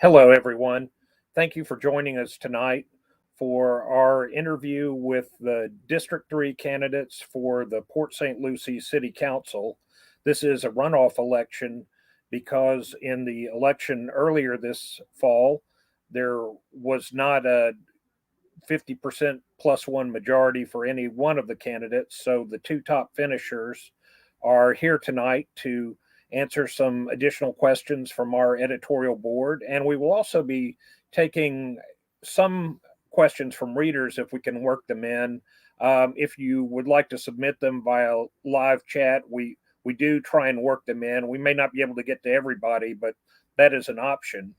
Hello, everyone. Thank you for joining us tonight for our interview with the District 3 candidates for the Port St. Lucie City Council. This is a runoff election because in the election earlier this fall, there was not a 50% plus one majority for any one of the candidates. So the two top finishers are here tonight to answer some additional questions from our editorial board. And we will also be taking some questions from readers if we can work them in. If you would like to submit them via live chat, we do try and work them in. We may not be able to get to everybody, but that is an option.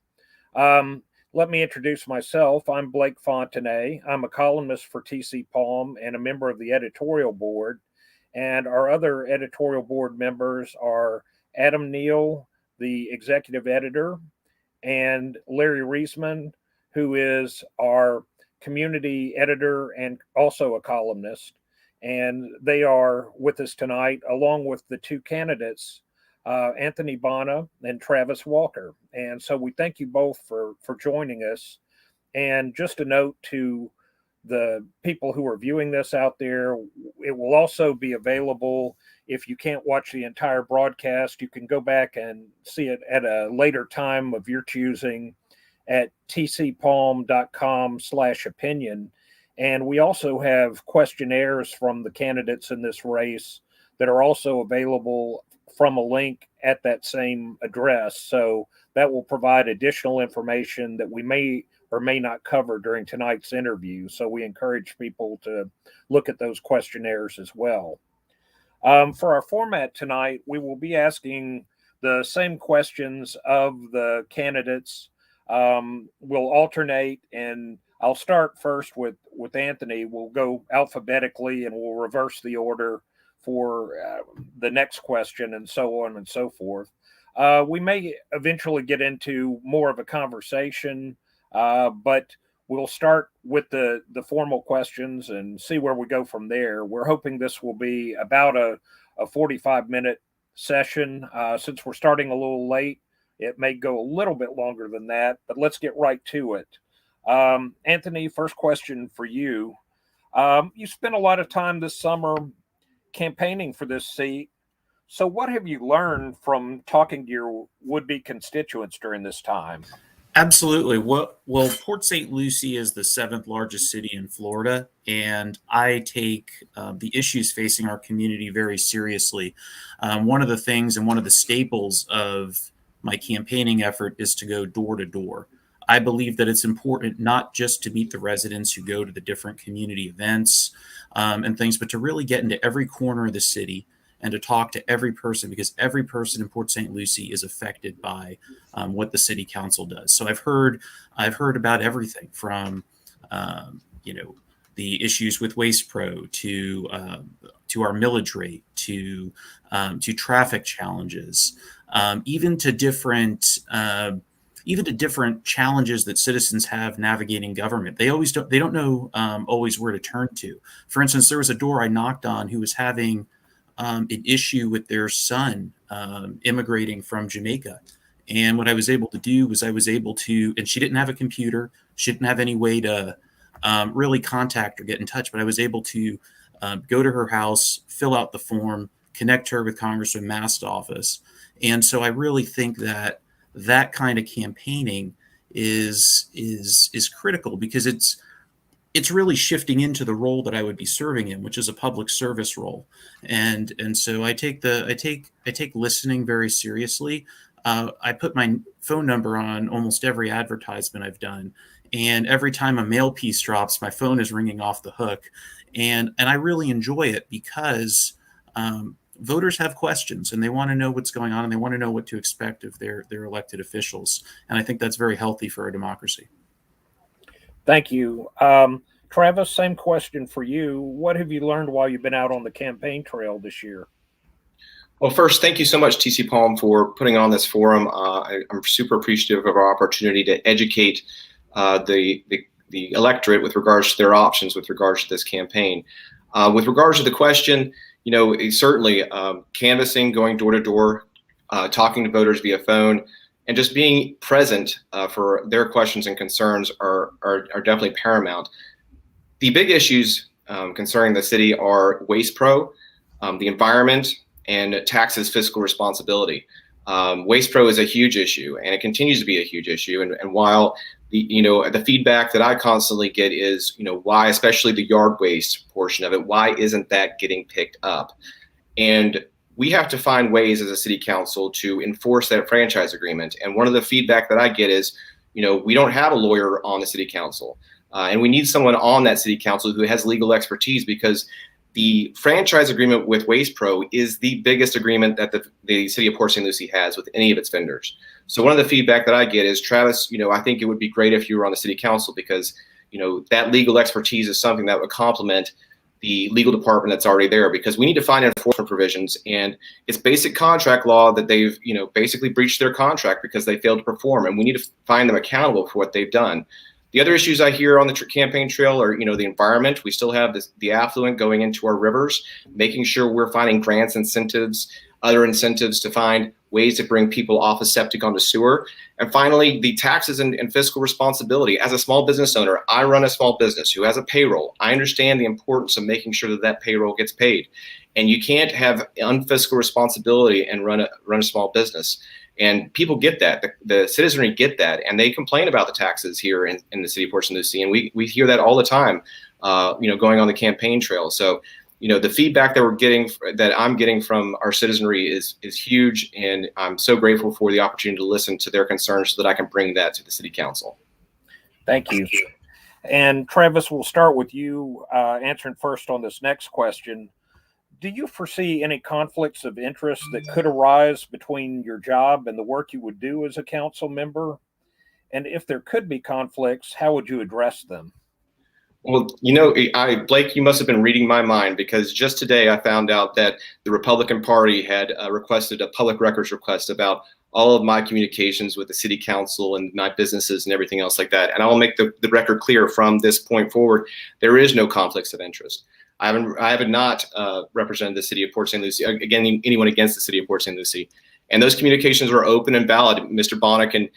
Let me introduce myself. I'm Blake Fontenay. I'm a columnist for TCPalm and a member of the editorial board. And our other editorial board members are Adam Neal, the executive editor, and Larry Reisman, who is our community editor and also a columnist. And they are with us tonight, along with the two candidates, Anthony Bonna and Travis Walker. And so we thank you both for joining us. And just a note to the people who are viewing this out there, it will also be available. If you can't watch the entire broadcast, you can go back and see it at a later time of your choosing at tcpalm.com/opinion. And we also have questionnaires from the candidates in this race that are also available from a link at that same address. So that will provide additional information that we may or may not cover during tonight's interview. So we encourage people to look at those questionnaires as well. For our format tonight, we will be asking the same questions of the candidates. We'll alternate, and I'll start first with Anthony. We'll go alphabetically and we'll reverse the order for the next question and so on and so forth. We may eventually get into more of a conversation, but we'll start with the formal questions and see where we go from there. We're hoping this will be about a 45-minute session. Since we're starting a little late, it may go a little bit longer than that, but let's get right to it. Anthony, first question for you. You spent a lot of time this summer campaigning for this seat. So what have you learned from talking to your would-be constituents during this time? Absolutely. Well, Port St. Lucie is the 7th largest city in Florida, and I take the issues facing our community very seriously. One of the things and one of the staples of my campaigning effort is to go door to door. I believe that it's important not just to meet the residents who go to the different community events and things, but to really get into every corner of the city and to talk to every person, because every person in Port St. Lucie is affected by what the city council does. So I've heard about everything from the issues with Waste Pro to our millage rate to traffic challenges, even to different challenges that citizens have navigating government. They don't know always where to turn to. For instance, there was a door I knocked on who was having an issue with their son immigrating from Jamaica. And what I was able to do was and she didn't have a computer, she didn't have any way to really contact or get in touch, but I was able to go to her house, fill out the form, connect her with Congressman Mast's office. And so I really think that kind of campaigning is critical, because it's really shifting into the role that I would be serving in, which is a public service role. And so I take listening very seriously. I put my phone number on almost every advertisement I've done. And every time a mail piece drops, my phone is ringing off the hook. And I really enjoy it because voters have questions and they want to know what's going on and they want to know what to expect of their elected officials. And I think that's very healthy for our democracy. Thank you. Travis, same question for you. What have you learned while you've been out on the campaign trail this year? Well, first, thank you so much, TCPalm, for putting on this forum. I'm super appreciative of our opportunity to educate the electorate with regards to their options with regards to this campaign. With regards to the question, certainly canvassing, going door to door, talking to voters via phone and just being present for their questions and concerns are definitely paramount. The big issues concerning the city are waste pro, the environment, and taxes fiscal responsibility. Waste pro is a huge issue, and it continues to be a huge issue. And while the feedback that I constantly get is, why, especially the yard waste portion of it, why isn't that getting picked up? And we have to find ways as a city council to enforce that franchise agreement. And one of the feedback that I get is, we don't have a lawyer on the city council, and we need someone on that city council who has legal expertise, because the franchise agreement with Waste Pro is the biggest agreement that the city of Port St. Lucie has with any of its vendors. So one of the feedback that I get is, Travis, I think it would be great if you were on the city council, because that legal expertise is something that would complement the legal department that's already there, because we need to find enforcement provisions, and it's basic contract law that they've basically breached their contract because they failed to perform, and we need to find them accountable for what they've done. The other issues I hear on the campaign trail are, the environment. We still have the affluent going into our rivers, making sure we're finding grants, incentives, other incentives to find ways to bring people off of septic onto sewer. And finally, the taxes and fiscal responsibility. As a small business owner, I run a small business who has a payroll. I understand the importance of making sure that payroll gets paid. And you can't have unfiscal responsibility and run a small business. And people get that. The citizenry get that, and they complain about the taxes here in the city of Port St. Lucie, and we hear that all the time, going on the campaign trail. So, the feedback that I'm getting from our citizenry is huge, and I'm so grateful for the opportunity to listen to their concerns so that I can bring that to the city council. Thank you. And Travis, we'll start with you answering first on this next question. Do you foresee any conflicts of interest that could arise between your job and the work you would do as a council member? And if there could be conflicts, how would you address them? Well, Blake, you must have been reading my mind, because just today I found out that the Republican Party had requested a public records request about all of my communications with the city council and my businesses and everything else like that. And I will make the record clear from this point forward, there is no conflicts of interest. I have not represented the city of Port St. Lucie, again, anyone against the city of Port St. Lucie. And those communications are open and valid. Mr. Bonna can,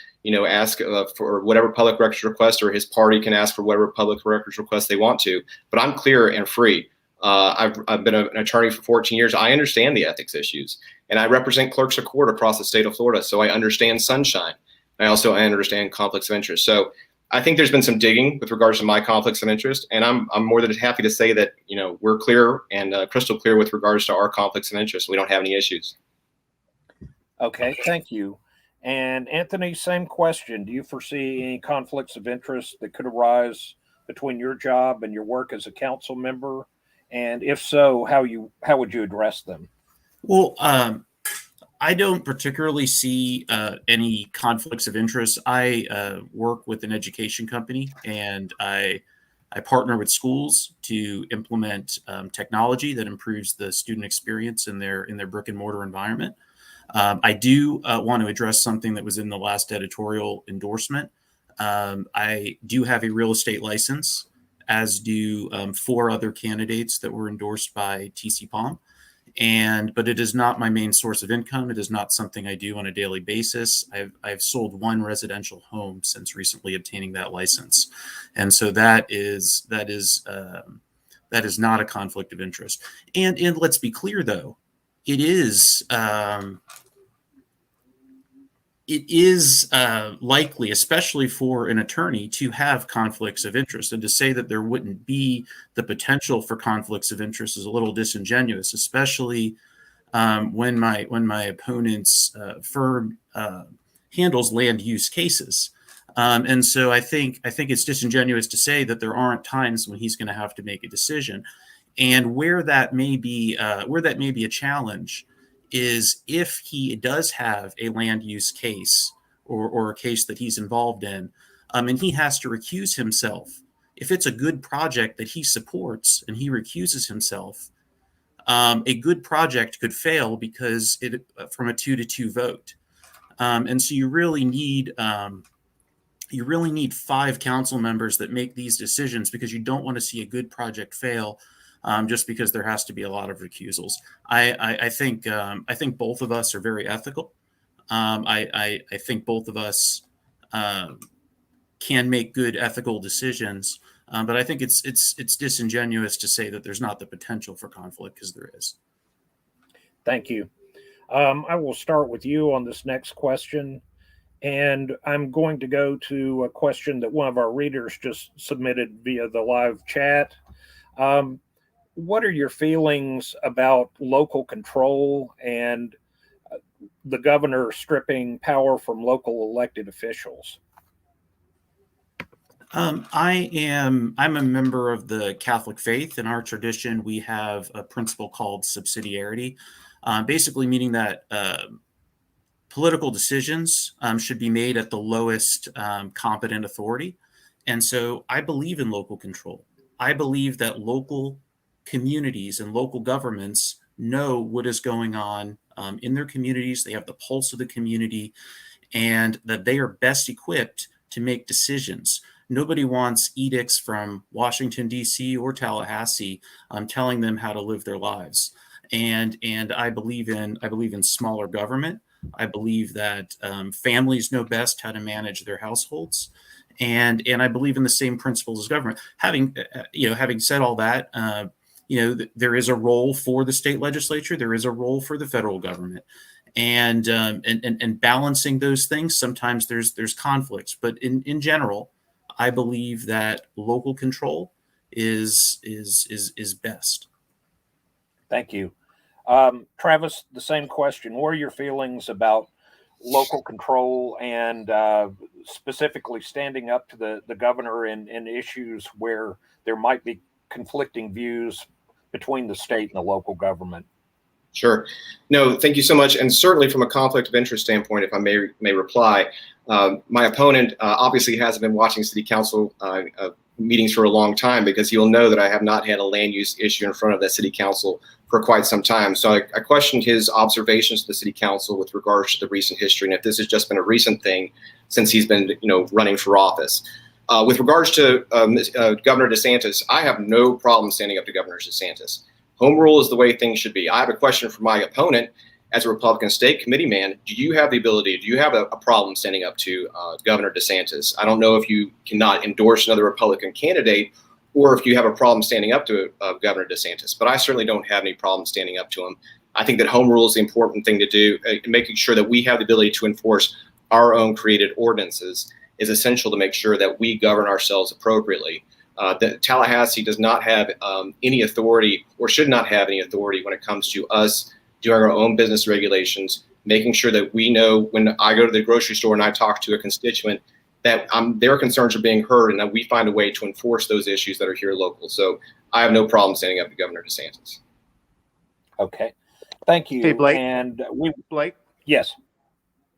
ask for whatever public records request, or his party can ask for whatever public records request they want to. But I'm clear and free. I've been an attorney for 14 years. I understand the ethics issues, and I represent clerks of court across the state of Florida. So I understand sunshine. I understand conflicts of interest. So I think there's been some digging with regards to my conflicts of interest, and I'm more than happy to say that we're clear and crystal clear with regards to our conflicts of interest. We don't have any issues. Okay, thank you. And Anthony, same question. Do you foresee any conflicts of interest that could arise between your job and your work as a council member? And if so, how would you address them? Well, I don't particularly see any conflicts of interest. I work with an education company, and I partner with schools to implement technology that improves the student experience in their brick and mortar environment. I do want to address something that was in the last editorial endorsement. I do have a real estate license, as do 4 other candidates that were endorsed by TCPalm. But it is not my main source of income. It is not something I do on a daily basis. I've sold 1 residential home since recently obtaining that license, and so that is not a conflict of interest. And let's be clear, though, it is likely, especially for an attorney, to have conflicts of interest, and to say that there wouldn't be the potential for conflicts of interest is a little disingenuous, especially when my opponent's firm handles land use cases. And so I think it's disingenuous to say that there aren't times when he's going to have to make a decision. And where that may be a challenge is if he does have a land use case or a case that he's involved in, and he has to recuse himself. If it's a good project that he supports and he recuses himself, a good project could fail because from a 2-2 vote. And so you really need 5 council members that make these decisions, because you don't want to see a good project fail just because there has to be a lot of recusals. I think both of us are very ethical. I think both of us can make good ethical decisions, but I think it's disingenuous to say that there's not the potential for conflict, because there is. Thank you. I will start with you on this next question, and I'm going to go to a question that one of our readers just submitted via the live chat. What are your feelings about local control and the governor stripping power from local elected officials? I'm a member of the Catholic faith. In our tradition, we have a principle called subsidiarity, basically meaning that political decisions should be made at the lowest competent authority. And so I believe in local control. I believe that local communities and local governments know what is going on in their communities. They have the pulse of the community, and that they are best equipped to make decisions. Nobody wants edicts from Washington, D.C. or Tallahassee telling them how to live their lives. And I believe in smaller government. I believe that families know best how to manage their households, and I believe in the same principles as government. Having said all that, there is a role for the state legislature. There is a role for the federal government, and balancing those things. Sometimes there's conflicts, but in general, I believe that local control is best. Thank you. Travis, the same question. What are your feelings about local control and specifically standing up to the governor in issues where there might be conflicting views between the state and the local government? Sure. No, thank you so much. And certainly from a conflict of interest standpoint, if I may reply, my opponent obviously hasn't been watching city council meetings for a long time, because you'll know that I have not had a land use issue in front of the city council for quite some time. So I questioned his observations to the city council with regards to the recent history, and if this has just been a recent thing since he's been running for office. With regards to Governor DeSantis, I have no problem standing up to Governor DeSantis. Home rule is the way things should be. I have a question for my opponent. As a Republican state committee man, do you have a problem standing up to Governor DeSantis? I don't know if you cannot endorse another Republican candidate, or if you have a problem standing up to Governor DeSantis, but I certainly don't have any problem standing up to him. I think that home rule is the important thing to do. Making sure that we have the ability to enforce our own created ordinances is essential to make sure that we govern ourselves appropriately. That Tallahassee does not have any authority, or should not have any authority, when it comes to us doing our own business regulations, making sure that we know when I go to the grocery store and I talk to a constituent that their concerns are being heard, and that we find a way to enforce those issues that are here local. So I have no problem standing up to Governor DeSantis. Okay, thank you. Hey, Blake. And Blake. Yes.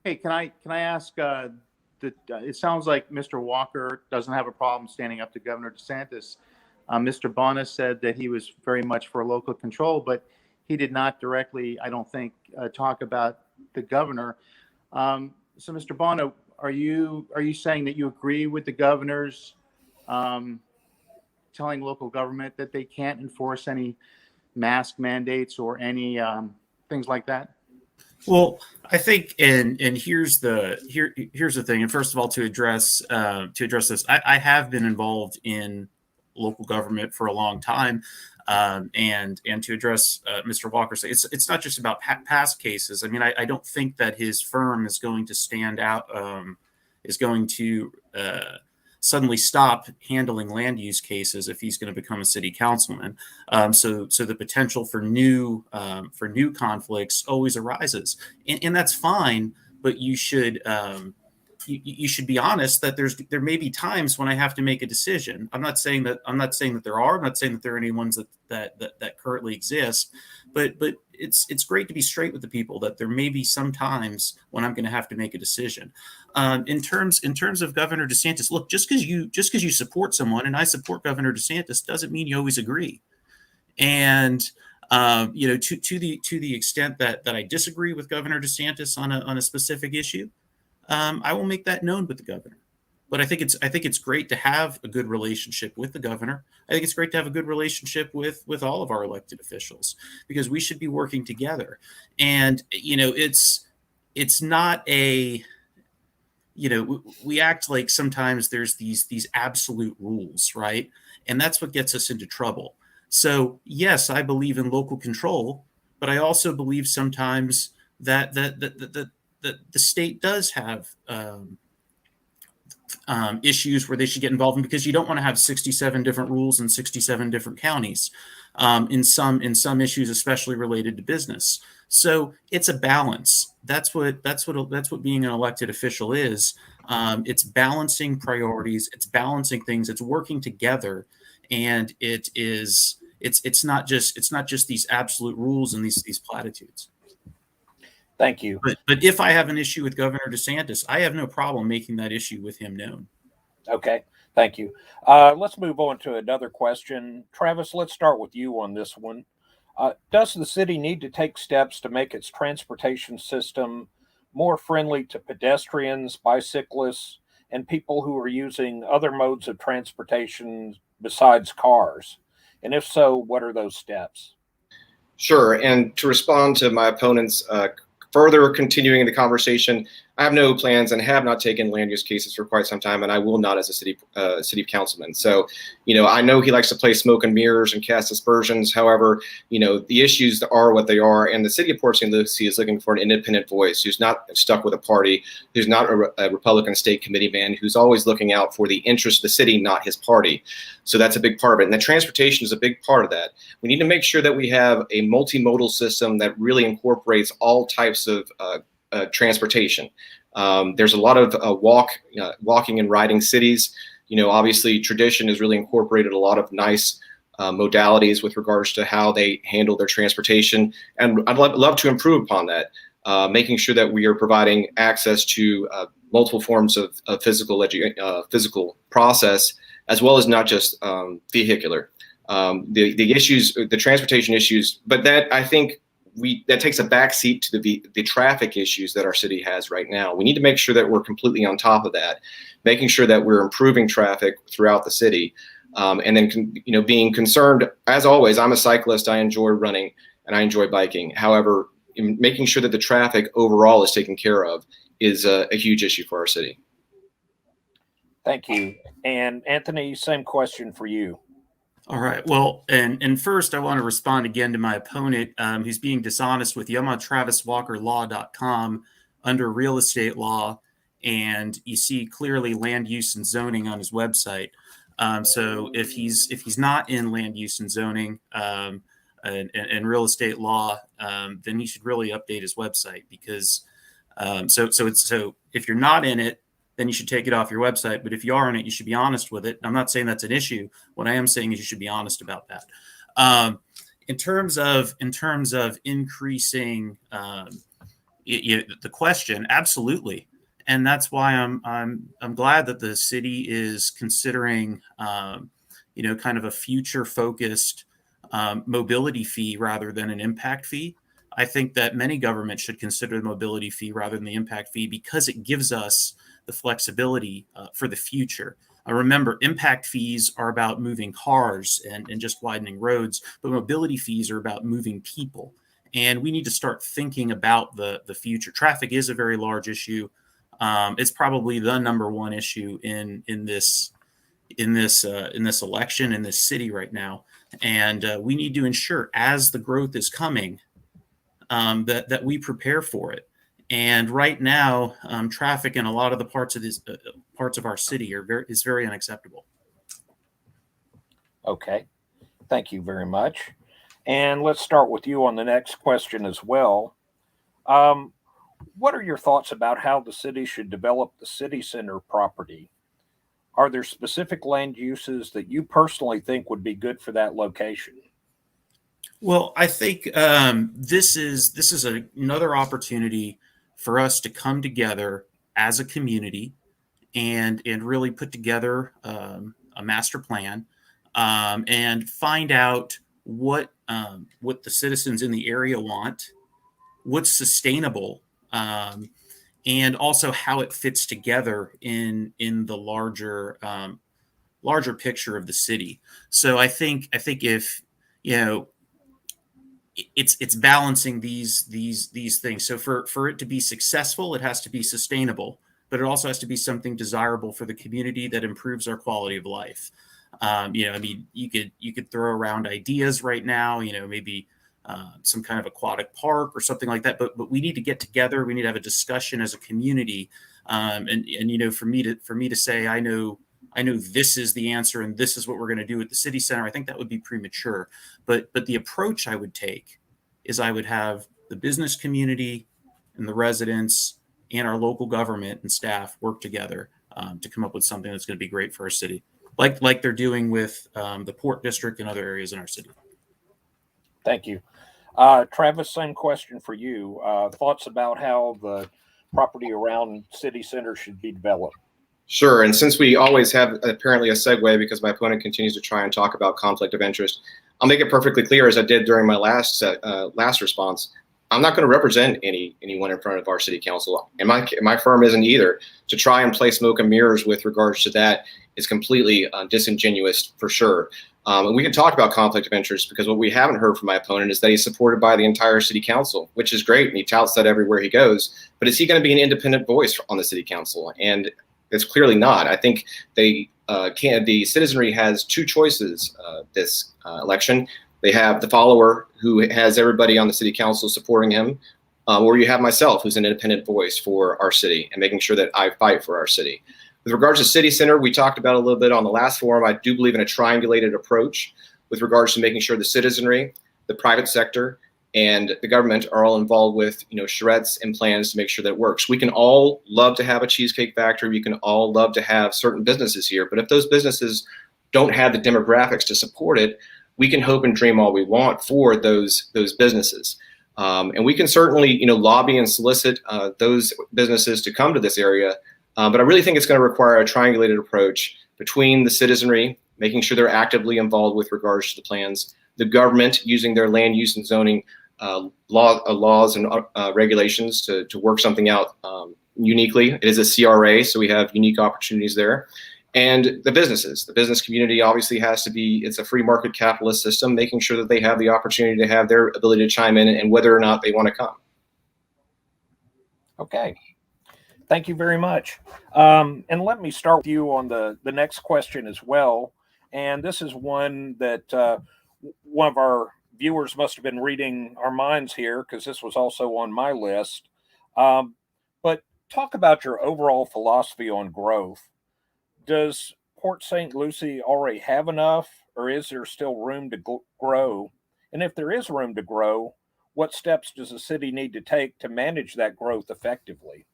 Hey, can I ask? It sounds like Mr. Walker doesn't have a problem standing up to Governor DeSantis. Mr. Bonna said that he was very much for local control, but he did not directly, I don't think, talk about the governor. So, Mr. Bonna, are you saying that you agree with the governor's telling local government that they can't enforce any mask mandates or any things like that? Well, I think, and here's the thing. And first of all, to address this, I have been involved in local government for a long time, and to address Mr. Walker, it's not just about past cases. I mean, I don't think that his firm is going to stand out, is going to suddenly stop handling land use cases if he's going to become a city councilman. So the potential for new conflicts always arises, and that's fine. But you should be honest that there may be times when I have to make a decision. I'm not saying that there are. I'm not saying that there are any ones that currently exist. But it's great to be straight with the people that there may be some times when I'm going to have to make a decision. In terms of Governor DeSantis, look, just because you support someone, and I support Governor DeSantis, doesn't mean you always agree. And to the extent that I disagree with Governor DeSantis on a specific issue, I will make that known with the governor. But I think it's great to have a good relationship with the governor. I think it's great to have a good relationship with all of our elected officials, because we should be working together. And it's not a, we act like sometimes there's these absolute rules, right? And that's what gets us into trouble. So yes, I believe in local control, but I also believe sometimes that the state does have issues where they should get involved in, because you don't want to have 67 different rules in 67 different counties in some issues, especially related to business. So it's a balance. That's what being an elected official is. It's balancing priorities. It's balancing things. It's working together, and it's not just these absolute rules and these platitudes. Thank you. But if I have an issue with Governor DeSantis, I have no problem making that issue with him known. Okay, thank you. Let's move on to another question. Travis, let's start with you on this one. Does the city need to take steps to make its transportation system more friendly to pedestrians, bicyclists, and people who are using other modes of transportation besides cars? And if so, what are those steps? Sure. And to respond to my opponent's further continuing the conversation, I have no plans and have not taken land use cases for quite some time, and I will not as a city councilman. So, I know he likes to play smoke and mirrors and cast aspersions. However, the issues are what they are, and the city of Port St. Lucie is looking for an independent voice who's not stuck with a party, who's not a Republican state committee man, who's always looking out for the interest of the city, not his party. So that's a big part of it, and the transportation is a big part of that. We need to make sure that we have a multimodal system that really incorporates all types of transportation. There's a lot of walking and riding cities. Obviously tradition has really incorporated a lot of nice modalities with regards to how they handle their transportation. And I'd love to improve upon that, making sure that we are providing access to multiple forms of physical process, as well as not just vehicular. The issues, the transportation issues, but that I think that takes a backseat to the traffic issues that our city has right now. We need to make sure that we're completely on top of that, making sure that we're improving traffic throughout the city, and then being concerned. As always, I'm a cyclist. I enjoy running and I enjoy biking. However, making sure that the traffic overall is taken care of is a huge issue for our city. Thank you. And Anthony, same question for you. All right. Well, and first I want to respond again to my opponent, who's being dishonest with you. I'm on TravisWalkerLaw.com under real estate law, and you see clearly land use and zoning on his website. So if he's not in land use and zoning and real estate law, then he should really update his website, because so if you're not in it, then you should take it off your website. But if you are in it, you should be honest with it. I'm not saying that's an issue. What I am saying is you should be honest about that. In terms of increasing the question, absolutely, and that's why I'm glad that the city is considering kind of a future focused mobility fee rather than an impact fee. I think that many governments should consider the mobility fee rather than the impact fee, because it gives us the flexibility for the future. Remember, impact fees are about moving cars and just widening roads, but mobility fees are about moving people. And we need to start thinking about the future. Traffic is a very large issue. It's probably the number one issue in this election in this city right now. And we need to ensure, as the growth is coming, that we prepare for it. And right now, traffic in a lot of the parts of our city is very unacceptable. Okay, thank you very much. And let's start with you on the next question as well. What are your thoughts about how the city should develop the city center property? Are there specific land uses that you personally think would be good for that location? Well, I think this is another opportunity for us to come together as a community and really put together a master plan and find out what the citizens in the area want, what's sustainable, and also how it fits together in the larger picture of the city. So I think if it's balancing these things. So for it to be successful, it has to be sustainable, but it also has to be something desirable for the community that improves our quality of life. I mean, you could throw around ideas right now, maybe some kind of aquatic park or something like that, but we need to get together. We need to have a discussion as a community. And for me to say, I know this is the answer and this is what we're going to do at the city center, I think that would be premature. But the approach I would take is I would have the business community and the residents and our local government and staff work together to come up with something that's going to be great for our city, like they're doing with the Port District and other areas in our city. Thank you. Travis, same question for you. Thoughts about how the property around city center should be developed? Sure. And since we always have apparently a segue because my opponent continues to try and talk about conflict of interest, I'll make it perfectly clear, as I did during my last response. I'm not going to represent anyone in front of our city council, and my firm isn't either. To try and play smoke and mirrors with regards to that is completely disingenuous for sure. And we can talk about conflict of interest because what we haven't heard from my opponent is that he's supported by the entire city council, which is great, and he touts that everywhere he goes. But is he going to be an independent voice on the city council? And it's clearly not. I think the citizenry has two choices this election. They have the follower who has everybody on the city council supporting him, or you have myself, who's an independent voice for our city and making sure that I fight for our city. With regards to city center, we talked about a little bit on the last forum. I do believe in a triangulated approach with regards to making sure the citizenry, the private sector, and the government are all involved with, charrettes and plans to make sure that it works. We can all love to have a cheesecake factory. We can all love to have certain businesses here, but if those businesses don't have the demographics to support it, we can hope and dream all we want for those businesses. And we can certainly, lobby and solicit those businesses to come to this area. But I really think it's going to require a triangulated approach between the citizenry, making sure they're actively involved with regards to the plans, the government using their land use and zoning laws and regulations to work something out uniquely. It is a CRA, so we have unique opportunities there. And the businesses, the business community obviously has to be, it's a free market capitalist system, making sure that they have the opportunity to have their ability to chime in and whether or not they want to come. Okay. Thank you very much. And let me start with you on the next question as well. And this is one that one of our viewers must have been reading our minds here because this was also on my list. But talk about your overall philosophy on growth. Does Port St. Lucie already have enough, or is there still room to grow? And if there is room to grow, what steps does the city need to take to manage that growth effectively?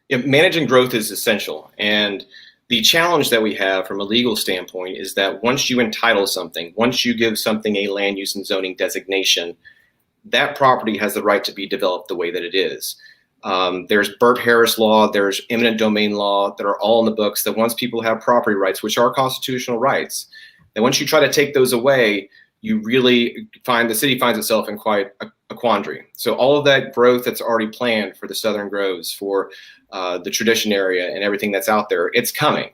Yeah, managing growth is essential. And the challenge that we have from a legal standpoint is that once you entitle something, once you give something a land use and zoning designation, that property has the right to be developed the way that it is. There's Burt Harris law, there's eminent domain law that are all in the books that once people have property rights, which are constitutional rights, and once you try to take those away, you really find the city finds itself in quite a quandary. So all of that growth that's already planned for the Southern Groves, for the Tradition area and everything that's out there, it's coming,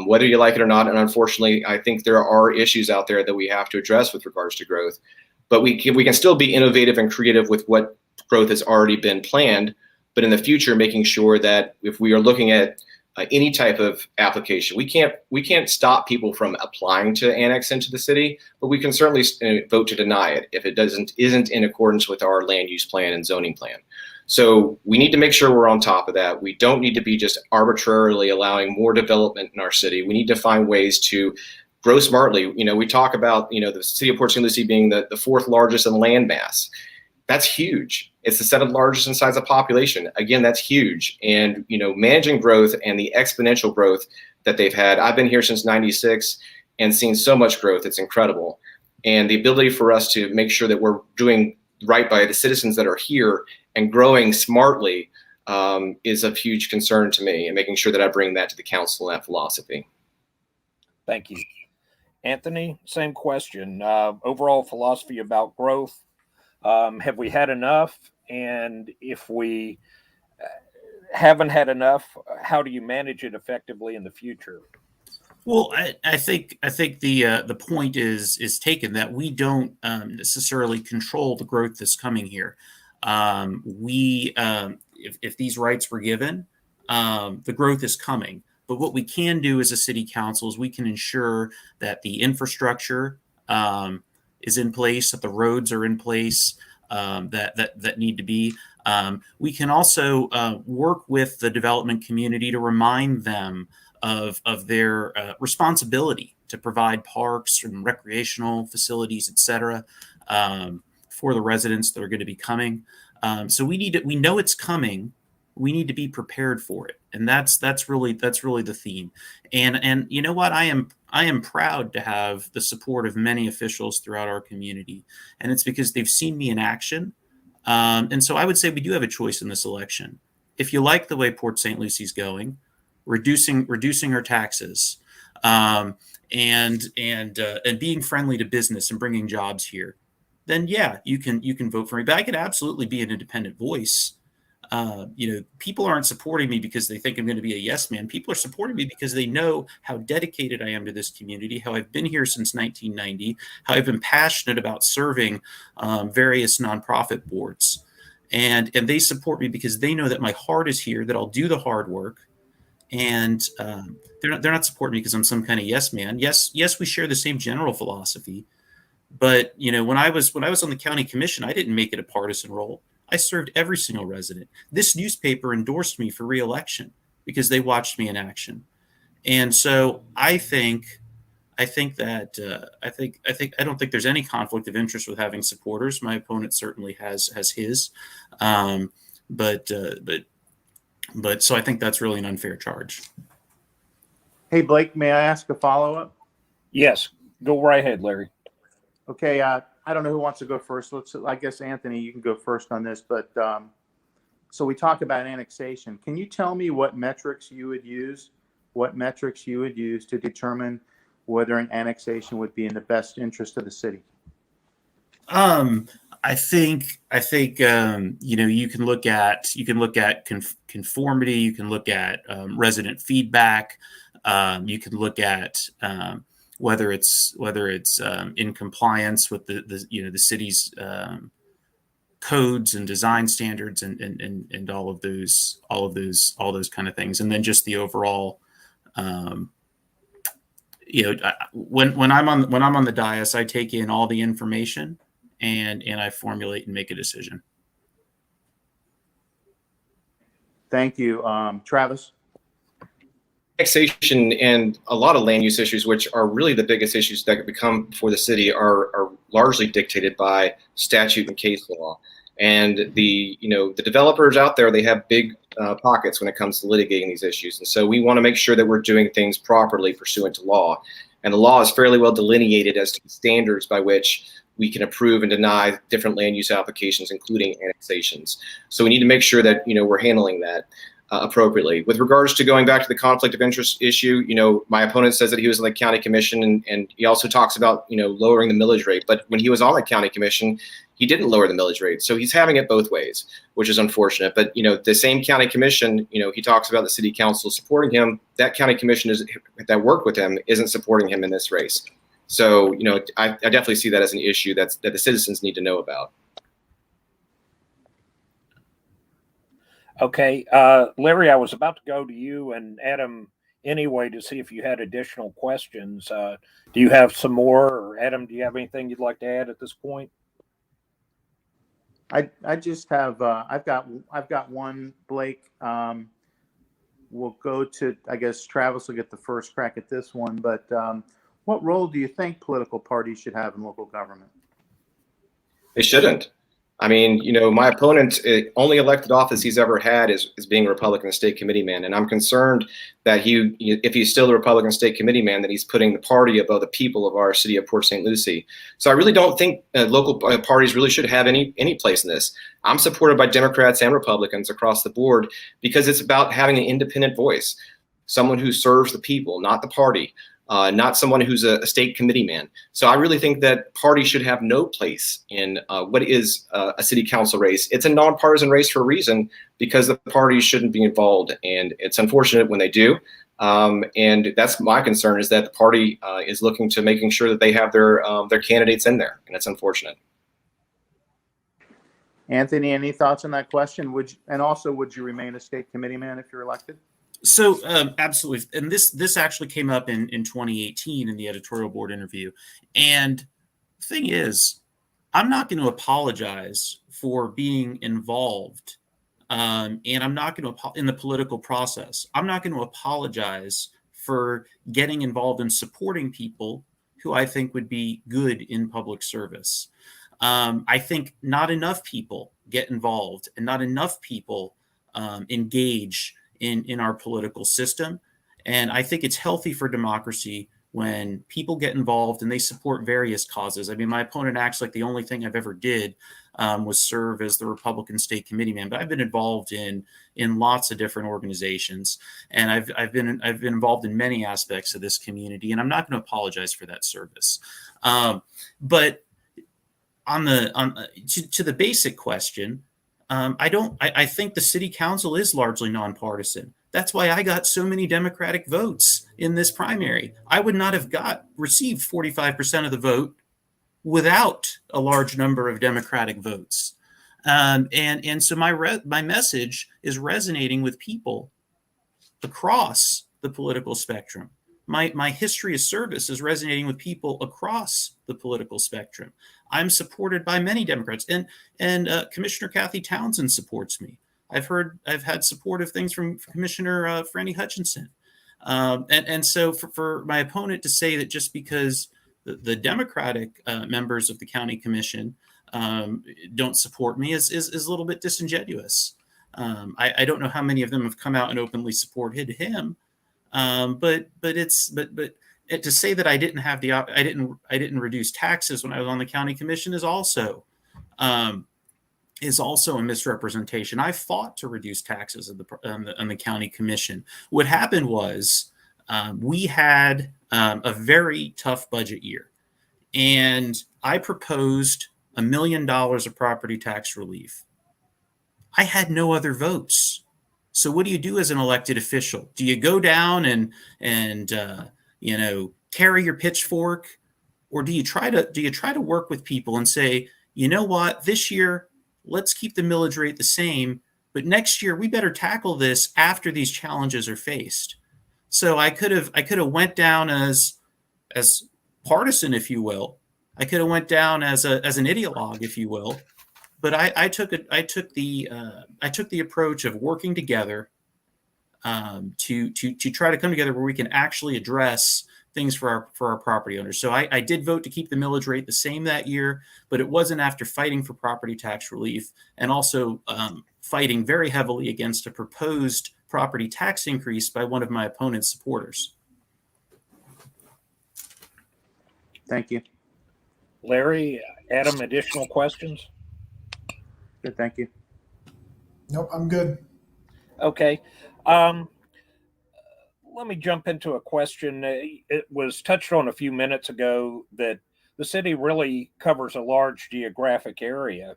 whether you like it or not. And unfortunately, I think there are issues out there that we have to address with regards to growth. But we can still be innovative and creative with what growth has already been planned. But in the future, making sure that if we are looking at any type of application, we can't stop people from applying to annex into the city, but we can certainly vote to deny it if it isn't in accordance with our land use plan and zoning plan. So we need to make sure we're on top of that. We don't need to be just arbitrarily allowing more development in our city. We need to find ways to grow smartly. We talk about the city of Port St. Lucie being the fourth largest in land mass. That's huge. It's the seventh largest in size of population. Again, that's huge. And, managing growth and the exponential growth that they've had. I've been here since '96 and seen so much growth. It's incredible. And the ability for us to make sure that we're doing right by the citizens that are here and growing smartly is of huge concern to me, and making sure that I bring that to the council and that philosophy. Thank you. Anthony, same question. Overall philosophy about growth. Have we had enough? And if we haven't had enough, how do you manage it effectively in the future? Well, I think the point is taken that we don't necessarily control the growth that's coming here. If these rights were given, the growth is coming. But what we can do as a city council is we can ensure that the infrastructure is in place, that the roads are in place, that need to be. We can also work with the development community to remind them of their responsibility to provide parks and recreational facilities, et cetera, for the residents that are going to be coming. So we know it's coming. We need to be prepared for it, and that's really the theme. And you know what? I am proud to have the support of many officials throughout our community, and it's because they've seen me in action. And so I would say we do have a choice in this election. If you like the way Port St. Lucie's going, reducing our taxes, and being friendly to business and bringing jobs here, then yeah, you can vote for me. But I could absolutely be an independent voice. People aren't supporting me because they think I'm going to be a yes man. People are supporting me because they know how dedicated I am to this community, how I've been here since 1990, how I've been passionate about serving various nonprofit boards. And they support me because they know that my heart is here, that I'll do the hard work. And they're not supporting me because I'm some kind of yes man. Yes, we share the same general philosophy. But when I was on the county commission, I didn't make it a partisan role. I served every single resident. This newspaper endorsed me for re-election because they watched me in action. And so I don't think there's any conflict of interest with having supporters. My opponent certainly has his, but so I think that's really an unfair charge. Hey, Blake, may I ask a follow-up? Yes, go right ahead, Larry. Okay, I don't know who wants to go first. I guess, Anthony, you can go first on this. But so we talk about annexation. Can you tell me what metrics you would use to determine whether an annexation would be in the best interest of the city? I think you can look at conformity. You can look at resident feedback. You can look at whether it's in compliance with the city's codes and design standards and all those kind of things, and then just the overall. When I'm on the dais, I take in all the information and I formulate and make a decision. Thank you, Travis. Annexation and a lot of land use issues, which are really the biggest issues that become before the city, are largely dictated by statute and case law. And the developers out there, they have big pockets when it comes to litigating these issues. And so we want to make sure that we're doing things properly pursuant to law. And the law is fairly well delineated as to the standards by which we can approve and deny different land use applications, including annexations. So we need to make sure that we're handling that appropriately. With regards to going back to the conflict of interest issue, my opponent says that he was on the county commission, and he also talks about lowering the millage rate. But when he was on the county commission, he didn't lower the millage rate. So he's having it both ways, which is unfortunate. But the same county commission, he talks about the city council supporting him. That county commission that worked with him isn't supporting him in this race. So I definitely see that as an issue that the citizens need to know about. Okay, Larry, I was about to go to you and Adam anyway to see if you had additional questions. Do you have some more, or Adam, do you have anything you'd like to add at this point? I just have I've got one, Blake. We'll go to, I guess Travis will get the first crack at this one, but what role do you think political parties should have in local government? They shouldn't. I mean, my opponent, only elected office he's ever had is being a Republican state committee man. And I'm concerned that if he's still a Republican state committee man, that he's putting the party above the people of our city of Port St. Lucie. So I really don't think local parties really should have any place in this. I'm supported by Democrats and Republicans across the board because it's about having an independent voice, someone who serves the people, not the party. not someone who's a state committee man. So I really think that party should have no place in what is a city council race. It's a nonpartisan race for a reason, because the parties shouldn't be involved. And it's unfortunate when they do. And that's my concern, is that the party is looking to making sure that they have their candidates in there. And it's unfortunate. Anthony, any thoughts on that question? Would you remain a state committee man if you're elected? So absolutely, and this actually came up in 2018 in the editorial board interview. And the thing is, I'm not going to apologize for being involved, and I'm not going to in the political process. I'm not going to apologize for getting involved in supporting people who I think would be good in public service. I think not enough people get involved, and not enough people engage in our political system. And I think it's healthy for democracy when people get involved and they support various causes. I mean, my opponent acts like the only thing I've ever did was serve as the Republican state committee man, but I've been involved in lots of different organizations, and I've been involved in many aspects of this community, and I'm not going to apologize for that service. But to the basic question, I think the city council is largely nonpartisan. That's why I got so many Democratic votes in this primary. I would not have received 45% of the vote without a large number of Democratic votes. And so my message is resonating with people across the political spectrum. My history of service is resonating with people across the political spectrum. I'm supported by many Democrats, and Commissioner Kathy Townsend supports me. I've had supportive things from Commissioner Franny Hutchinson, and so for my opponent to say that just because the Democratic members of the county commission don't support me is a little bit disingenuous. I don't know how many of them have come out and openly supported him. But to say that I didn't reduce taxes when I was on the county commission is also a misrepresentation. I fought to reduce taxes on the county commission. What happened was we had a very tough budget year, and I proposed $1 million of property tax relief. I had no other votes. So what do you do as an elected official? Do you go down and carry your pitchfork, or do you try to work with people and say, you know what, this year let's keep the millage rate the same, but next year we better tackle this after these challenges are faced. So I could have went down as partisan, if you will. I could have went down as an ideologue, if you will. But I took the approach of working together to try to come together where we can actually address things for our property owners. So I did vote to keep the millage rate the same that year, but it wasn't after fighting for property tax relief and also fighting very heavily against a proposed property tax increase by one of my opponent's supporters. Thank you. Larry, Adam, additional questions? Good, thank you. Nope, I'm good. Okay. Let me jump into a question. It was touched on a few minutes ago that the city really covers a large geographic area.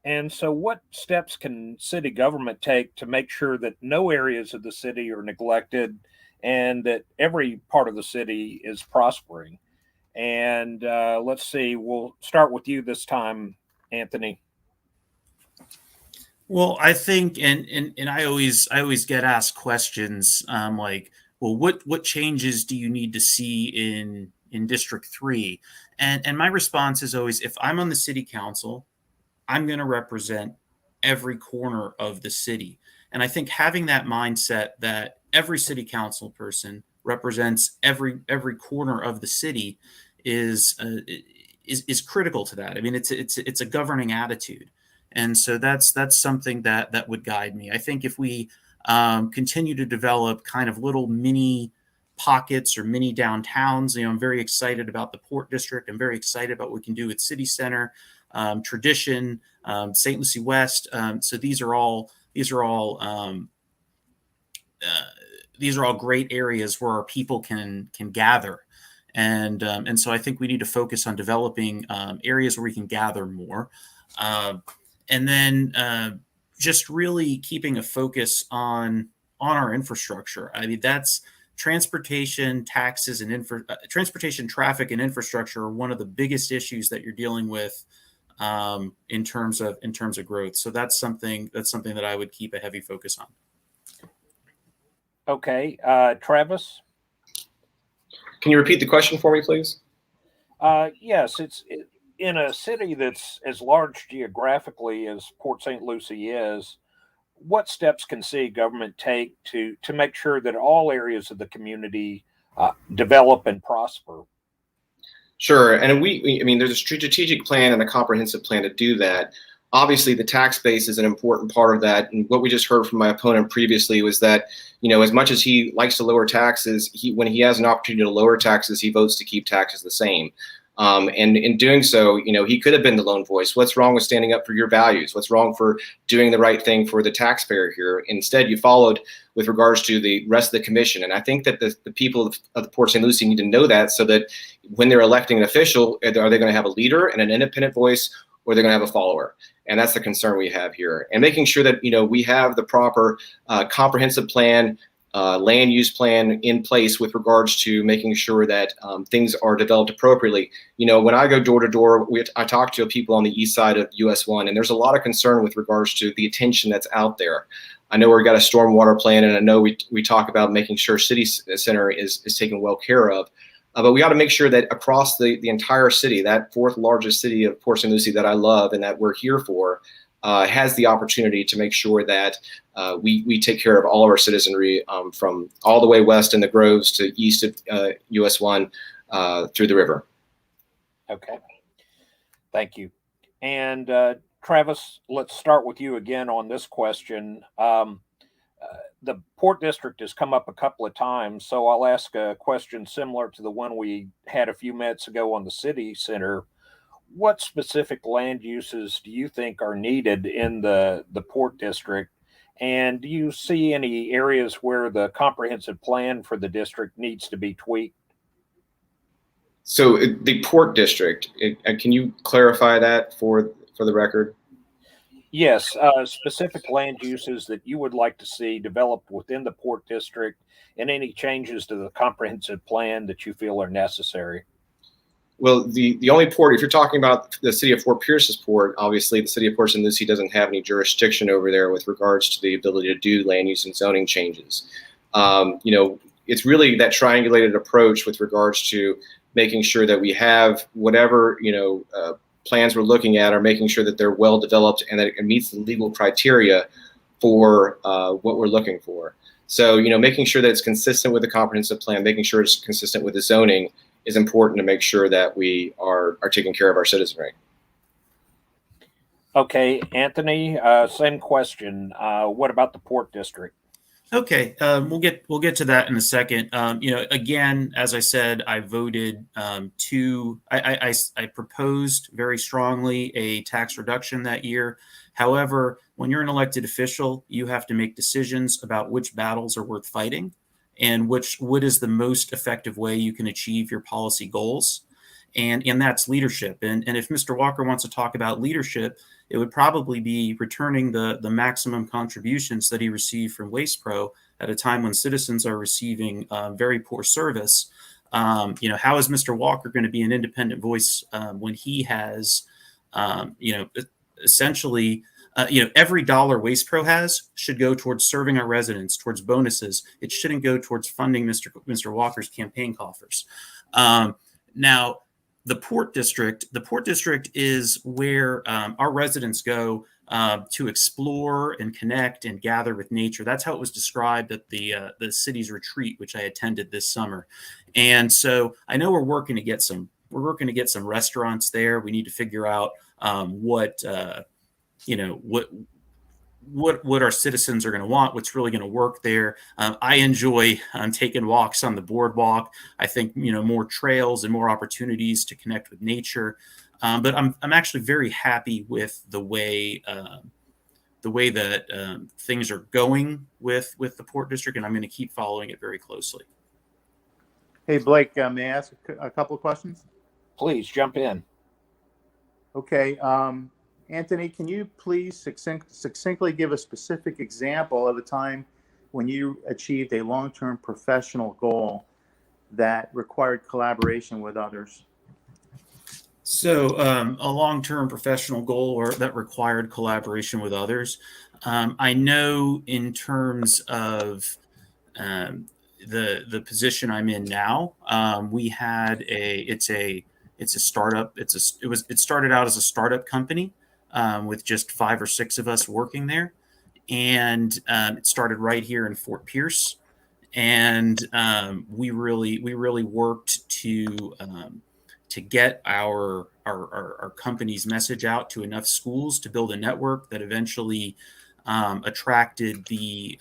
And so what steps can city government take to make sure that no areas of the city are neglected and that every part of the city is prospering? And let's see, we'll start with you this time, Anthony. Well, I think, and I always get asked questions like, well, what changes do you need to see in District 3? And my response is always, if I'm on the city council, I'm going to represent every corner of the city. And I think having that mindset that every city council person represents every corner of the city is critical to that. I mean, it's a governing attitude. And so that's something that would guide me. I think if we continue to develop kind of little mini pockets or mini downtowns, I'm very excited about the Port District. I'm very excited about what we can do with City Center, Tradition, St. Lucie West. So these are all these are all great areas where our people can gather. And so I think we need to focus on developing areas where we can gather more. And then just really keeping a focus on our infrastructure. I mean, that's transportation, taxes, and transportation, traffic, and infrastructure are one of the biggest issues that you're dealing with in terms of growth. So that's something that I would keep a heavy focus on. Okay, Travis. Can you repeat the question for me, please? Yes, in a city that's as large geographically as Port St. Lucie is. What steps can city government take to make sure that all areas of the community develop and prosper? Sure. And I mean, there's a strategic plan and a comprehensive plan to do that. Obviously, the tax base is an important part of that. And what we just heard from my opponent previously was that, as much as he likes to lower taxes, when he has an opportunity to lower taxes, he votes to keep taxes the same. And in doing so, he could have been the lone voice. What's wrong with standing up for your values? What's wrong for doing the right thing for the taxpayer here? Instead, you followed with regards to the rest of the commission. And I think that the people of the Port St. Lucie need to know that, so that when they're electing an official, are they going to have a leader and an independent voice, or they're going to have a follower? And that's the concern we have here. And making sure that, we have the proper comprehensive plan, land use plan in place with regards to making sure that things are developed appropriately. When I go door to door, I talk to people on the east side of US 1, and there's a lot of concern with regards to the attention that's out there. I know we've got a stormwater plan, and I know we talk about making sure city center is taken well care of. But we got to make sure that across the entire city, that fourth largest city of Port St. Lucie that I love and that we're here for, has the opportunity to make sure that we take care of all of our citizenry from all the way west in the Groves to east of US 1 through the river. Okay. Thank you. And Travis, let's start with you again on this question. The Port District has come up a couple of times, so I'll ask a question similar to the one we had a few minutes ago on the city center. What specific land uses do you think are needed in the Port District? And do you see any areas where the comprehensive plan for the district needs to be tweaked? So the Port District, can you clarify that for the record? Yes, specific land uses that you would like to see developed within the Port District, and any changes to the comprehensive plan that you feel are necessary. Well, the only port, if you're talking about the city of Fort Pierce's port, obviously the city of Port St. Lucie doesn't have any jurisdiction over there with regards to the ability to do land use and zoning changes. It's really that triangulated approach with regards to making sure that we have whatever, plans we're looking at are making sure that they're well developed and that it meets the legal criteria for what we're looking for. So, making sure that it's consistent with the comprehensive plan, making sure it's consistent with the zoning is important to make sure that we are taking care of our citizenry. Okay, Anthony, same question. What about the Port District? Okay, we'll get to that in a second. Again, as I said, I voted I proposed very strongly a tax reduction that year. However, when you're an elected official, you have to make decisions about which battles are worth fighting and what is the most effective way you can achieve your policy goals. And that's leadership. And if Mr. Walker wants to talk about leadership, it would probably be returning the maximum contributions that he received from Waste Pro at a time when citizens are receiving very poor service. How is Mr. Walker going to be an independent voice when he has, essentially, every dollar Waste Pro has should go towards serving our residents, towards bonuses. It shouldn't go towards funding Mr. Walker's campaign coffers. Now, the Port District is where our residents go to explore and connect and gather with nature. That's how it was described at the city's retreat, which I attended this summer. And so I know we're working to get some restaurants there. We need to figure out what our citizens are going to want, what's really going to work there. I enjoy taking walks on the boardwalk. I think, more trails and more opportunities to connect with nature. But I'm actually very happy with the way things are going with the Port District, and I'm going to keep following it very closely. Hey, Blake, may I ask a couple of questions? Please jump in. Okay. Anthony, can you please succinctly give a specific example of a time when you achieved a long-term professional goal that required collaboration with others? So a long-term professional goal or that required collaboration with others. I know in terms of the position I'm in now, we had it's a startup. It started out as a startup company with just 5 or 6 of us working there, and it started right here in Fort Pierce, and we really worked to get our company's message out to enough schools to build a network that eventually attracted the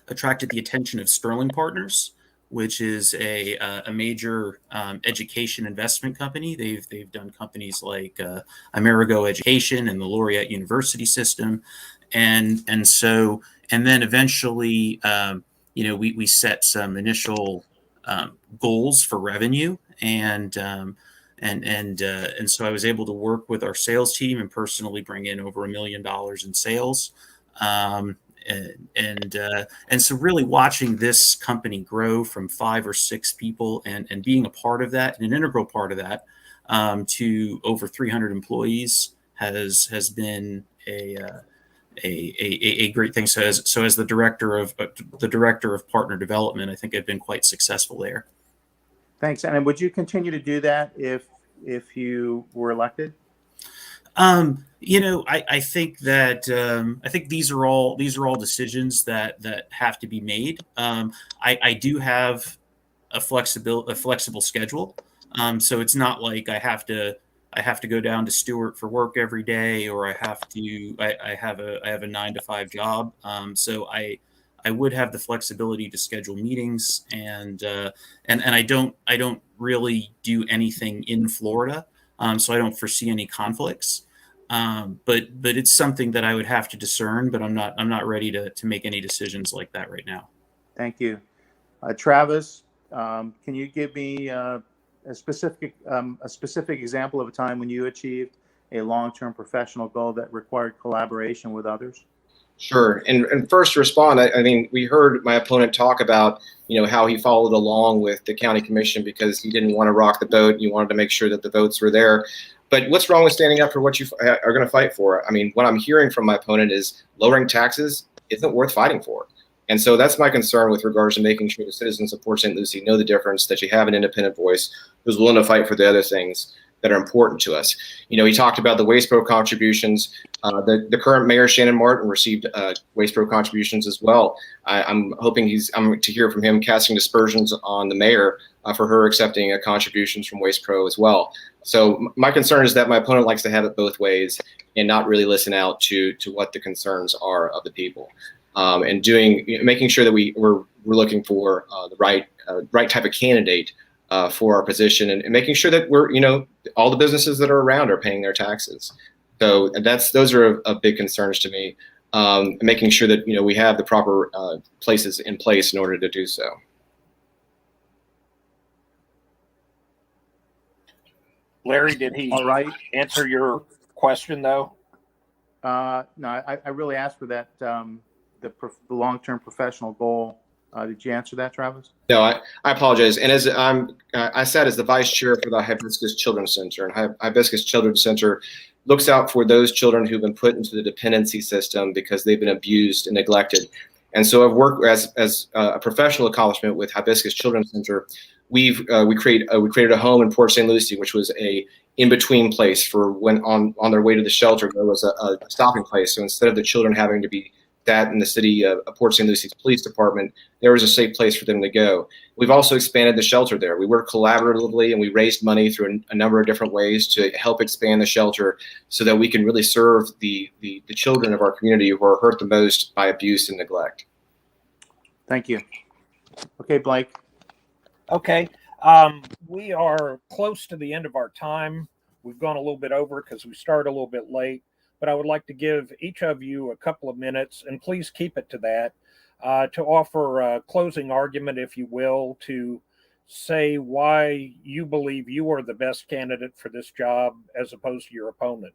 attention of Sterling Partners, which is a major education investment company. They've done companies like Amerigo Education and the Laureate University System, and then eventually, we set some initial goals for revenue, and so I was able to work with our sales team and personally bring in over $1 million in sales. And so really watching this company grow from 5 or 6 people and being a part of that, and an integral part of that, to over 300 employees has been a great thing. So as the director of partner development, I think I've been quite successful there. Thanks. And would you continue to do that if you were elected? I think that I think these are all decisions that have to be made. I do have a flexible schedule, so it's not like I have to go down to Stewart for work every day, or I have a 9-to-5 job. So I would have the flexibility to schedule meetings, and I don't really do anything in Florida. So I don't foresee any conflicts, but it's something that I would have to discern. But I'm not ready to make any decisions like that right now. Thank you, Travis. Can you give me a specific example of a time when you achieved a long-term professional goal that required collaboration with others? Sure. And first to respond, I mean, we heard my opponent talk about, how he followed along with the county commission because he didn't want to rock the boat. You wanted to make sure that the votes were there. But what's wrong with standing up for what you are going to fight for? I mean, what I'm hearing from my opponent is lowering taxes isn't worth fighting for. And so that's my concern with regards to making sure the citizens of Port St. Lucie know the difference, that you have an independent voice who's willing to fight for the other things that are important to us. He talked about the Waste Pro contributions. The current mayor, Shannon Martin, received Waste Pro contributions as well. I'm hoping I'm to hear from him casting aspersions on the mayor for her accepting contributions from Waste Pro as well. So my concern is that my opponent likes to have it both ways and not really listen out to what the concerns are of the people, and making sure that we're looking for the right type of candidate for our position, and making sure that we're all the businesses that are around are paying their taxes. So those are a big concerns to me, making sure that we have the proper places in place in order to do so. Larry, did he All right. answer your question though? No, I really asked for that, the long-term professional goal. Did you answer that, Travis? No, I apologize. And as I sat as the vice chair for the Hibiscus Children's Center, and Hibiscus Children's Center looks out for those children who've been put into the dependency system because they've been abused and neglected. And so I've worked as a professional accomplishment with Hibiscus Children's Center. We created a home in Port St. Lucie, which was a in-between place for when on their way to the shelter, there was a stopping place. So instead of the children having to be sat in the city of Port St. Lucie's police department, there was a safe place for them to go. We've also expanded the shelter there. We worked collaboratively, and we raised money through a number of different ways to help expand the shelter so that we can really serve the children of our community who are hurt the most by abuse and neglect. Thank you. Okay, Blake. Okay. We are close to the end of our time. We've gone a little bit over because we started a little bit late. but I would like to give each of you a couple of minutes, and please keep it to that, to offer a closing argument, if you will, to say why you believe you are the best candidate for this job as opposed to your opponent.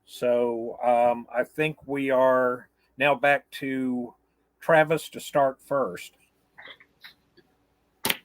So I think we are now back to Travis to start first.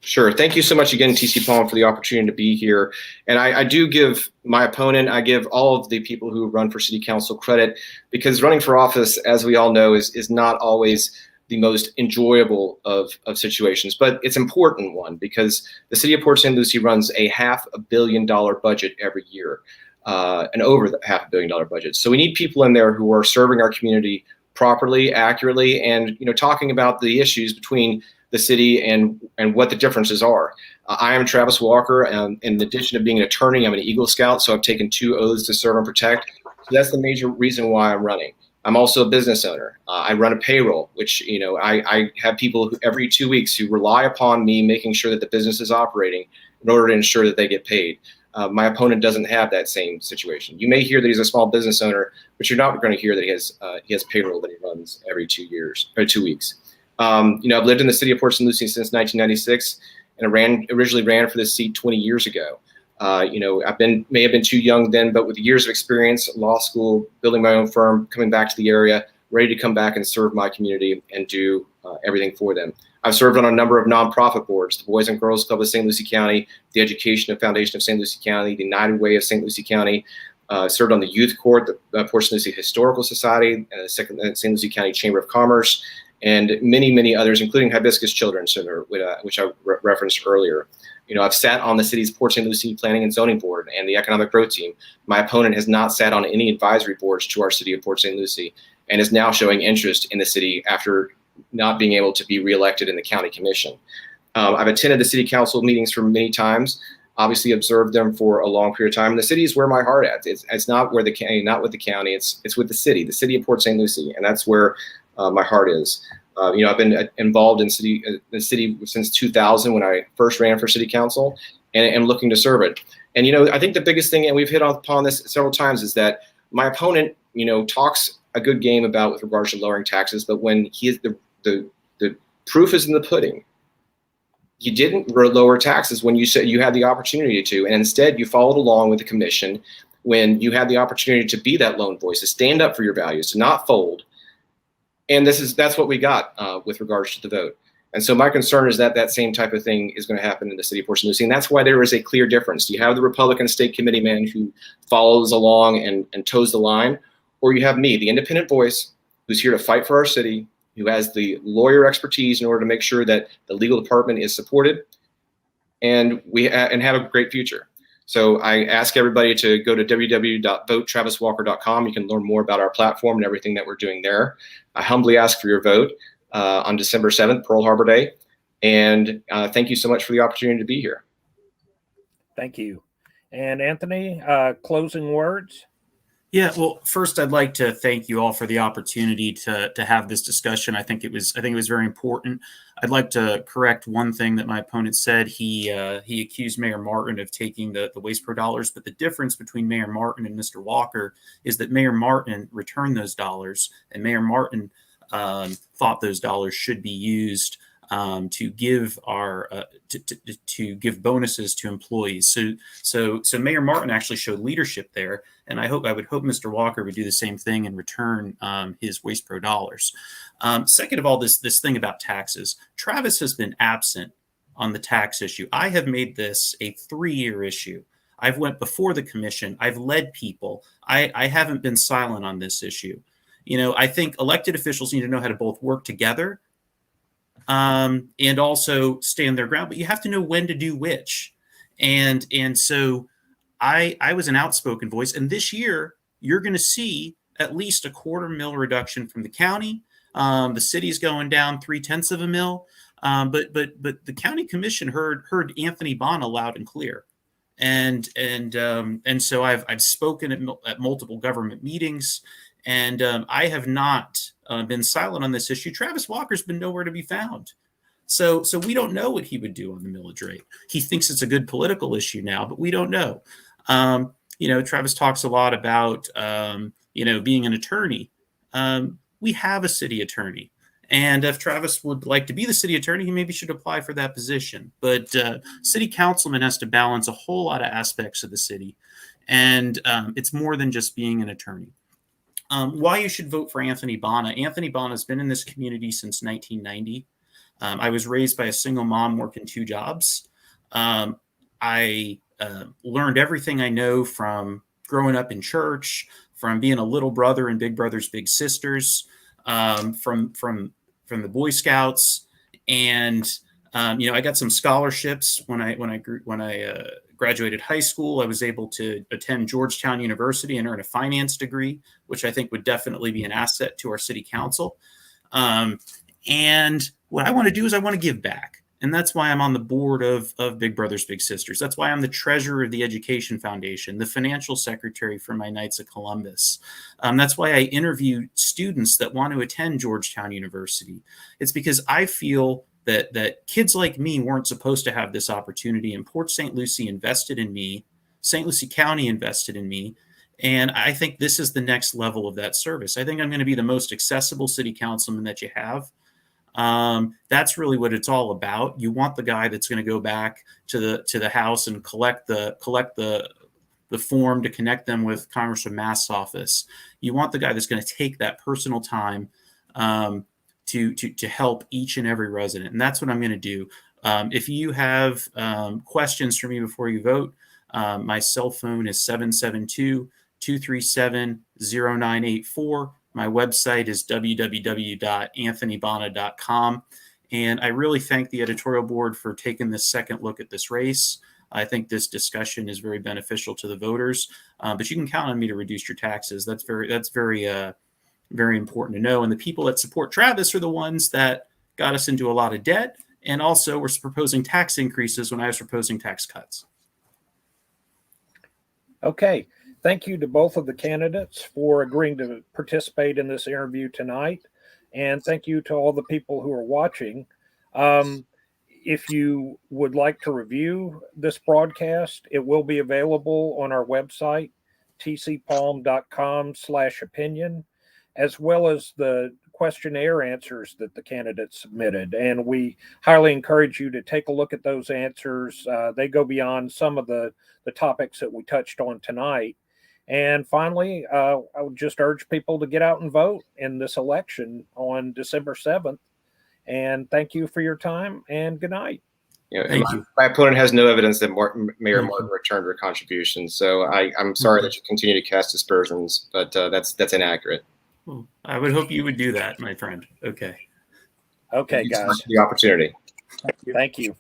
Sure. Thank you so much again, TCPalm, for the opportunity to be here. And I do give my opponent, I give all of the people who run for city council credit, because running for office, as we all know, is not always the most enjoyable of situations, but it's an important one, because the city of Port St. Lucie runs a $500 million budget every year, and over the $500 million budget. So we need people in there who are serving our community properly, accurately, and talking about the issues between the city and what the differences are. I am Travis Walker, and in addition to being an attorney, I'm an Eagle Scout, so I've taken 2 oaths to serve and protect. So that's the major reason why I'm running. I'm also a business owner. I run a payroll, which I have people who every 2 weeks who rely upon me making sure that the business is operating in order to ensure that they get paid. My opponent doesn't have that same situation. You may hear that he's a small business owner, but you're not going to hear that he has payroll that he runs every 2 weeks. I've lived in the city of Port St. Lucie since 1996, and I originally ran for this seat 20 years ago. I may have been too young then, but with years of experience, law school, building my own firm, coming back to the area, ready to come back and serve my community and do everything for them. I've served on a number of nonprofit boards: the Boys and Girls Club of St. Lucie County, the Education and Foundation of St. Lucie County, the United Way of St. Lucie County. Served on the Youth Court, the Port St. Lucie Historical Society, the St. Lucie County Chamber of Commerce, and many, many others, including Hibiscus Children's Center, which I referenced earlier. I've sat on the city's Port St. Lucie Planning and Zoning Board and the Economic Growth Team. My opponent has not sat on any advisory boards to our city of Port St. Lucie, and is now showing interest in the city after not being able to be reelected in the county commission. I've attended the city council meetings for many times, obviously observed them for a long period of time. And the city is where my heart is. It's not where the county, not with the county. It's with the city of Port St. Lucie, and that's where my heart is. I've been involved in the city since 2000 when I first ran for city council, and am looking to serve it. And I think the biggest thing, and we've hit upon this several times, is that my opponent talks a good game about with regards to lowering taxes, but when he is the proof is in the pudding. You didn't lower taxes when you said you had the opportunity to, and instead you followed along with the commission when you had the opportunity to be that lone voice, to stand up for your values, to not fold. And that's what we got with regards to the vote. And so my concern is that that same type of thing is going to happen in the city of Port St. Lucie. And that's why there is a clear difference. You have the Republican state committee man who follows along and toes the line, or you have me, the independent voice, who's here to fight for our city, who has the lawyer expertise in order to make sure that the legal department is supported and have a great future. So I ask everybody to go to www.votetraviswalker.com. You can learn more about our platform and everything that we're doing there. I humbly ask for your vote on December 7th, Pearl Harbor Day. And thank you so much for the opportunity to be here. Thank you. And Anthony, closing words? Yeah, well, first I'd like to thank you all for the opportunity to have this discussion. I think it was very important. I'd like to correct one thing that my opponent said. He accused Mayor Martin of taking the Waste Pro dollars, but the difference between Mayor Martin and Mr. Walker is that Mayor Martin returned those dollars, and Mayor Martin thought those dollars should be used to give to give bonuses to employees. So Mayor Martin actually showed leadership there, and I would hope Mr. Walker would do the same thing and return his Waste Pro dollars. Second of all, this thing about taxes. Travis has been absent on the tax issue. I have made this a 3-year issue. I've went before the commission. I've led people. I haven't been silent on this issue. I think elected officials need to know how to both work together and also stand their ground, but you have to know when to do which. And so I was an outspoken voice, and this year you're going to see at least a $250,000 reduction from the county. The city's going down 0.3 of a mil, but the county commission heard Anthony Bonna loud and clear, and so I've spoken at multiple government meetings, and I have not been silent on this issue. Travis Walker's been nowhere to be found. So we don't know what he would do on the millage rate. He thinks it's a good political issue now, but we don't know. Travis talks a lot about, being an attorney. We have a city attorney. And if Travis would like to be the city attorney, he maybe should apply for that position. But city councilman has to balance a whole lot of aspects of the city. And it's more than just being an attorney. Why you should vote for Anthony Bonna. Anthony Bonna has been in this community since 1990. I was raised by a single mom working 2 jobs. I learned everything I know from growing up in church, from being a little brother in Big Brothers Big Sisters, from the Boy Scouts, and I got some scholarships when I graduated high school. I was able to attend Georgetown University and earn a finance degree, which I think would definitely be an asset to our city council. And what I want to do is I want to give back. And that's why I'm on the board of Big Brothers Big Sisters. That's why I'm the treasurer of the Education Foundation, the financial secretary for my Knights of Columbus. That's why I interview students that want to attend Georgetown University. It's because I feel that kids like me weren't supposed to have this opportunity, and Port St. Lucie invested in me. St. Lucie County invested in me. And I think this is the next level of that service. I think I'm going to be the most accessible city councilman that you have. That's really what it's all about. You want the guy that's going to go back to the house and collect the form to connect them with Congressman Mast's office. You want the guy that's going to take that personal time to help each and every resident, and that's what I'm going to do. If you have questions for me before you vote, my cell phone is 772-237-0984. My website is www.anthonybonna.com. And I really thank the editorial board for taking this second look at this race. I think this discussion is very beneficial to the voters, but you can count on me to reduce your taxes. That's very important to know. And the people that support Travis are the ones that got us into a lot of debt, and also were proposing tax increases when I was proposing tax cuts. Okay. Thank you to both of the candidates for agreeing to participate in this interview tonight. And thank you to all the people who are watching. If you would like to review this broadcast, it will be available on our website, tcpalm.com/opinion, as well as the questionnaire answers that the candidates submitted. And we highly encourage you to take a look at those answers. They go beyond some of the topics that we touched on tonight. And finally, I would just urge people to get out and vote in this election on December 7th. And thank you for your time, and good night. Thank you. My opponent has no evidence that Mayor Martin returned her contributions. So I'm sorry that you continue to cast aspersions, but that's inaccurate. Well, I would hope you would do that, my friend. Okay. Okay, guys. The opportunity. Thank you.